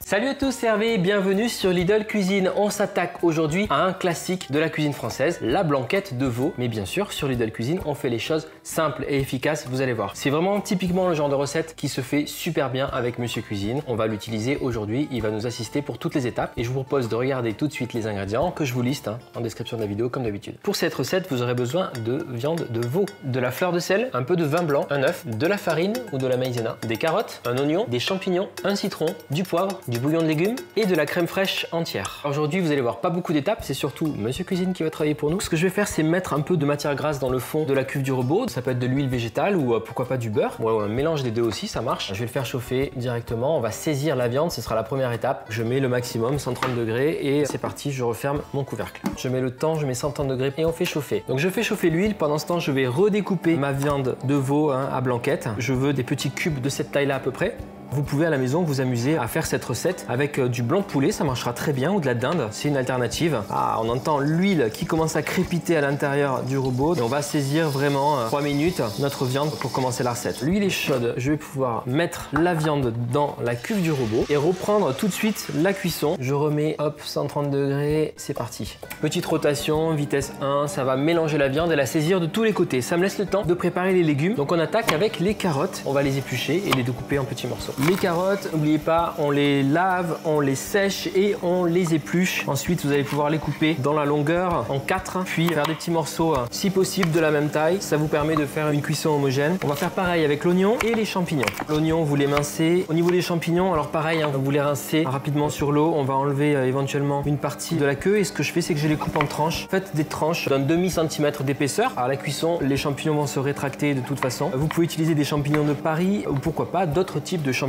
Salut à tous, c'est Hervé, bienvenue sur Lidl Cuisine. On s'attaque aujourd'hui à un classique de la cuisine française, la blanquette de veau. Mais bien sûr, sur Lidl Cuisine, on fait les choses simples et efficaces, vous allez voir. C'est vraiment typiquement le genre de recette qui se fait super bien avec Monsieur Cuisine. On va l'utiliser aujourd'hui, il va nous assister pour toutes les étapes. Et je vous propose de regarder tout de suite les ingrédients que je vous liste en description de la vidéo comme d'habitude. Pour cette recette, vous aurez besoin de viande de veau, de la fleur de sel, un peu de vin blanc, un œuf, de la farine ou de la maïzena, des carottes, un oignon, des champignons, un citron, du poivre, du bouillon de légumes et de la crème fraîche entière. Aujourd'hui, vous allez voir pas beaucoup d'étapes, c'est surtout Monsieur Cuisine qui va travailler pour nous. Ce que je vais faire, c'est mettre un peu de matière grasse dans le fond de la cuve du robot. Ça peut être de l'huile végétale ou pourquoi pas du beurre. Ou un mélange des deux aussi, ça marche. Je vais le faire chauffer directement. On va saisir la viande, ce sera la première étape. Je mets le maximum, 130 degrés et c'est parti, je referme mon couvercle. Je mets le temps, je mets 130 degrés et on fait chauffer. Donc je fais chauffer l'huile. Pendant ce temps, je vais redécouper ma viande de veau à blanquette. Je veux des petits cubes de cette taille-là à peu près. Vous pouvez à la maison vous amuser à faire cette recette avec du blanc de poulet, ça marchera très bien, ou de la dinde, c'est une alternative. Ah, on entend l'huile qui commence à crépiter à l'intérieur du robot et on va saisir vraiment 3 minutes notre viande pour commencer la recette. L'huile est chaude, je vais pouvoir mettre la viande dans la cuve du robot et reprendre tout de suite la cuisson. Je remets, hop, 130 degrés, c'est parti. Petite rotation, vitesse 1, ça va mélanger la viande et la saisir de tous les côtés. Ça me laisse le temps de préparer les légumes. Donc on attaque avec les carottes, on va les éplucher et les découper en petits morceaux. Les carottes, n'oubliez pas, on les lave, on les sèche et on les épluche. Ensuite, vous allez pouvoir les couper dans la longueur en 4, puis faire des petits morceaux, si possible, de la même taille. Ça vous permet de faire une cuisson homogène. On va faire pareil avec l'oignon et les champignons. L'oignon, vous l'émincez. Au niveau des champignons, alors pareil, vous les rincez rapidement sur l'eau. On va enlever éventuellement une partie de la queue. Et ce que je fais, c'est que je les coupe en tranches. Faites des tranches d'un demi-centimètre d'épaisseur. À la cuisson, les champignons vont se rétracter de toute façon. Vous pouvez utiliser des champignons de Paris ou pourquoi pas d'autres types de champignons,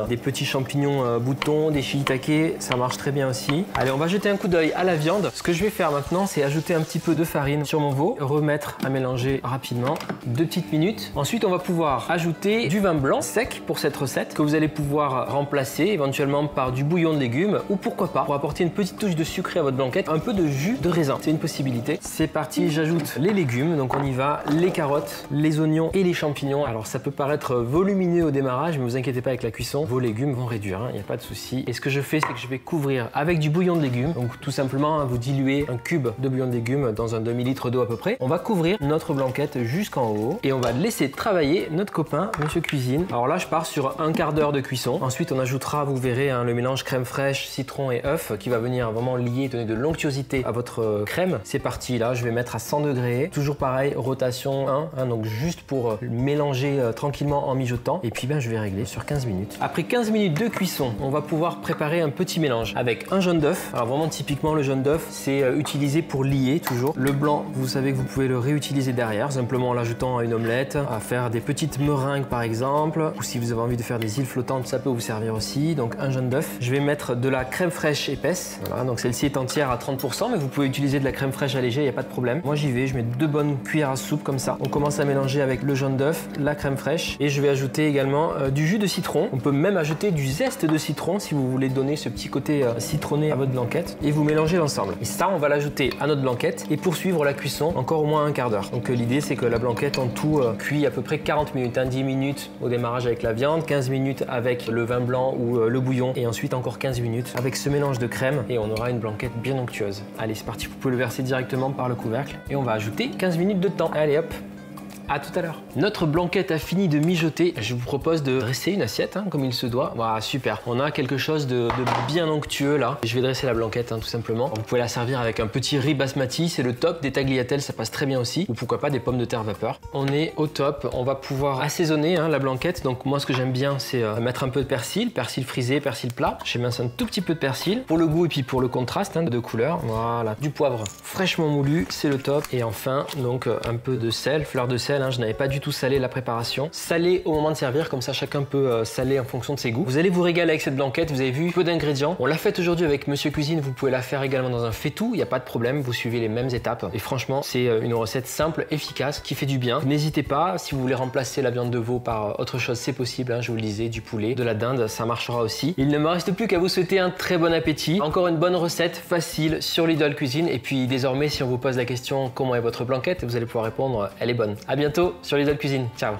des petits champignons boutons, des shiitake, ça marche très bien aussi. Allez, on va jeter un coup d'œil à la viande. Ce que je vais faire maintenant, c'est ajouter un petit peu de farine sur mon veau, remettre à mélanger rapidement, 2 petites minutes. Ensuite, on va pouvoir ajouter du vin blanc sec pour cette recette que vous allez pouvoir remplacer éventuellement par du bouillon de légumes ou pourquoi pas, pour apporter une petite touche de sucré à votre blanquette, un peu de jus de raisin. C'est une possibilité. C'est parti, j'ajoute les légumes, donc on y va, les carottes, les oignons et les champignons. Alors ça peut paraître volumineux au démarrage, mais vous inquiétez pas avec la cuisson, vos légumes vont réduire, il n'y a pas de souci. Et ce que je fais, c'est que je vais couvrir avec du bouillon de légumes. Donc tout simplement, vous diluez un cube de bouillon de légumes dans un demi-litre d'eau à peu près. On va couvrir notre blanquette jusqu'en haut et on va laisser travailler notre copain Monsieur Cuisine. Alors là, je pars sur un quart d'heure de cuisson. Ensuite, on ajoutera, vous verrez, le mélange crème fraîche, citron et œuf qui va venir vraiment lier, donner de l'onctuosité à votre crème. C'est parti, là, je vais mettre à 100 degrés. Toujours pareil, rotation 1, donc juste pour mélanger tranquillement en mijotant. Et puis, je vais régler sur 15 minutes. Après 15 minutes de cuisson, on va pouvoir préparer un petit mélange avec un jaune d'œuf. Alors vraiment typiquement le jaune d'œuf, c'est utilisé pour lier toujours. Le blanc, vous savez que vous pouvez le réutiliser derrière, simplement en l'ajoutant à une omelette, à faire des petites meringues par exemple, ou si vous avez envie de faire des îles flottantes, ça peut vous servir aussi. Donc un jaune d'œuf. Je vais mettre de la crème fraîche épaisse. Voilà, donc celle-ci est entière à 30%, mais vous pouvez utiliser de la crème fraîche allégée, il n'y a pas de problème. Moi j'y vais, je mets 2 bonnes cuillères à soupe comme ça. On commence à mélanger avec le jaune d'œuf, la crème fraîche, et je vais ajouter également du jus de citron. On peut même ajouter du zeste de citron si vous voulez donner ce petit côté citronné à votre blanquette et vous mélangez l'ensemble. Et ça, on va l'ajouter à notre blanquette et poursuivre la cuisson encore au moins un quart d'heure. Donc l'idée, c'est que la blanquette en tout cuit à peu près 40 minutes, 10 minutes au démarrage avec la viande, 15 minutes avec le vin blanc ou le bouillon et ensuite encore 15 minutes avec ce mélange de crème et on aura une blanquette bien onctueuse. Allez, c'est parti, vous pouvez le verser directement par le couvercle et on va ajouter 15 minutes de temps. Allez hop, à tout à l'heure. Notre blanquette a fini de mijoter. Je vous propose de dresser une assiette comme il se doit. Voilà, super. On a quelque chose de bien onctueux là. Je vais dresser la blanquette tout simplement. Vous pouvez la servir avec un petit riz basmati, c'est le top. Des tagliatelles, ça passe très bien aussi. Ou pourquoi pas des pommes de terre vapeur. On est au top. On va pouvoir assaisonner la blanquette. Donc moi, ce que j'aime bien, c'est mettre un peu de persil frisé, persil plat. J'émince un tout petit peu de persil pour le goût et puis pour le contraste de couleur. Voilà. Du poivre fraîchement moulu, c'est le top. Et enfin, donc un peu de sel, fleur de sel. Je n'avais pas du tout salé la préparation. Salé au moment de servir, comme ça chacun peut saler en fonction de ses goûts. Vous allez vous régaler avec cette blanquette, vous avez vu, peu d'ingrédients. On l'a faite aujourd'hui avec Monsieur Cuisine, vous pouvez la faire également dans un faitout, il n'y a pas de problème, vous suivez les mêmes étapes. Et franchement, c'est une recette simple, efficace, qui fait du bien. N'hésitez pas, si vous voulez remplacer la viande de veau par autre chose, c'est possible, je vous le disais, du poulet, de la dinde, ça marchera aussi. Il ne me reste plus qu'à vous souhaiter un très bon appétit. Encore une bonne recette, facile, sur Lidl Cuisine. Et puis désormais, si on vous pose la question comment est votre blanquette, vous allez pouvoir répondre, elle est bonne. À bientôt sur Lidl Cuisine. Ciao.